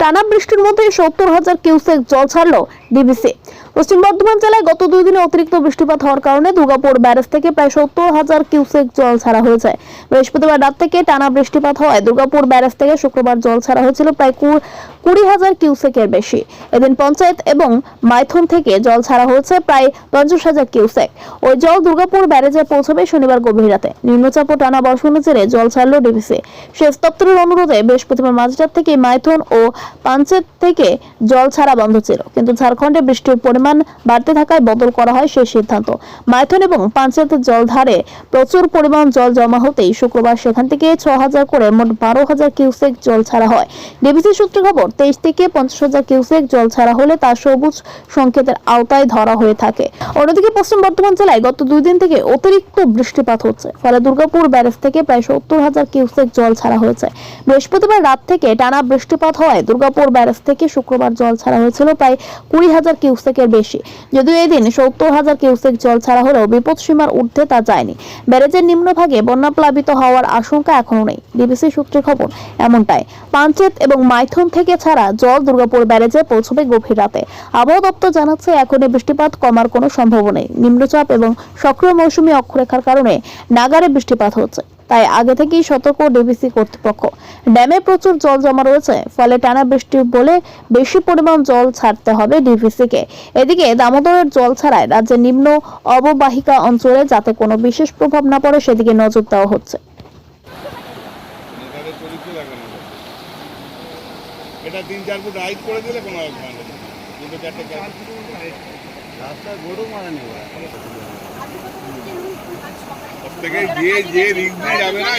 টানা বৃষ্টির মধ্যে 70,000 কিউসেক জল ছাড়ল ডিভিসি। পশ্চিম বর্ধমান জেলায় গত 2 দিনে অতিরিক্ত বৃষ্টিপাত হওয়ার কারণে দুর্গাপুর ব্যারেজ থেকে প্রায় 70,000 কিউসেক জল ছাড়া হয়েছে। বৃহস্পতিবার রাত থেকে টানা বৃষ্টিপাত হওয়ায় দুর্গাপুর ব্যারেজ থেকে শুক্রবার জল ছাড়া হয়েছিল প্রায় 20,000 কিউসেকের বেশি। এদিন পঞ্চায়েত এবং মাইথন থেকে জল ছাড়া হয়েছে প্রায় 50,000 কিউসেক। ওই জল দুর্গাপুর ব্যারেজে পৌঁছবে শনিবার গভীর রাতে। নিম্নচাপ ও টানা বর্ষণের জেরে জল ছাড়ল ডিভিসি। সেচ দপ্তরের অনুরোধে বৃহস্পতিবার মাঝরাত থেকে মাইথন ও পঞ্চায়েত থেকে জল ছাড়া বন্ধ ছিল, কিন্তু ঝাড়খণ্ডে বৃষ্টির পরিমাণ বাড়তে থাকায় বদল করা হয় সেই সিদ্ধান্ত। মাইথন এবং পঞ্চায়েতের জলধারে প্রচুর পরিমাণ জল জমা হতেই শুক্রবার সেখান থেকে 6,000 করে মোট 12,000 কিউসেক জল ছাড়া হয়। ডিভিসি সূত্রে খবর, 23 থেকে 50,000 কিউসেক জল ছাড়া হলে তা সবুজ সংকেতের আওতায় ধরা হয়ে থাকে। অন্যদিকে পশ্চিম বর্ধমান জেলায় গত 2 দিন থেকে অতিরিক্ত বৃষ্টিপাত হচ্ছে, ফলে দুর্গাপুর ব্যারেজ থেকে প্রায় 70,000 কিউসেক জল ছাড়া হয়েছে। বৃহস্পতিবার রাত থেকে টানা বৃষ্টিপাত হওয়ায় দুর্গাপুর ব্যারেজ থেকে শুক্রবার জল ছাড়া হয়েছিল প্রায় 20,000 কিউসেকের বেশি। যদিও এদিন 70,000 কিউসেক জল ছাড়া হলেও বিপদ সীমার ঊর্ধ্বে তা যায়নি। ব্যারেজের নিম্নভাগে বন্যাপ্লাবিত হওয়ার আশঙ্কা এখনো নেই। ডিবিসি সূত্রে খবর এমনটাই। পঞ্চায়েত এবং মাইথন থেকে ছাড়া জল দুর্গাপুর ব্যারেজে পৌঁছবে গভীর রাতে। আবহাওয়া দপ্তর জানাচ্ছে এখনই বৃষ্টিপাত কমার কোনো সম্ভাবনা নেই। নিম্নচাপ এবং সক্রিয় মৌসুমী অক্ষরেখার কারণে নাগারে বৃষ্টিপাত হচ্ছে, তাই আগে থেকেই সতর্ক ডিবিসি কর্তৃপক্ষ। ড্যামে প্রচুর জল জমা রয়েছে, ফলে টানা বৃষ্টি বলে বেশি পরিমাণ জল ছাড়তে হবে ডিভিসিকে। এদিকে দামোদরের জল ছাড়ায় রাজ্যের নিম্ন অববাহিকা অঞ্চলে যাতে কোনো বিশেষ প্রভাব না পড়ে সেদিকে নজর দেওয়া হচ্ছে। এটা 3-4 ফুট হাইট করে দিলে কোনো কিন্তু রাস্তা গরু মারা নেই থেকে যে রিস্ক যাবে না।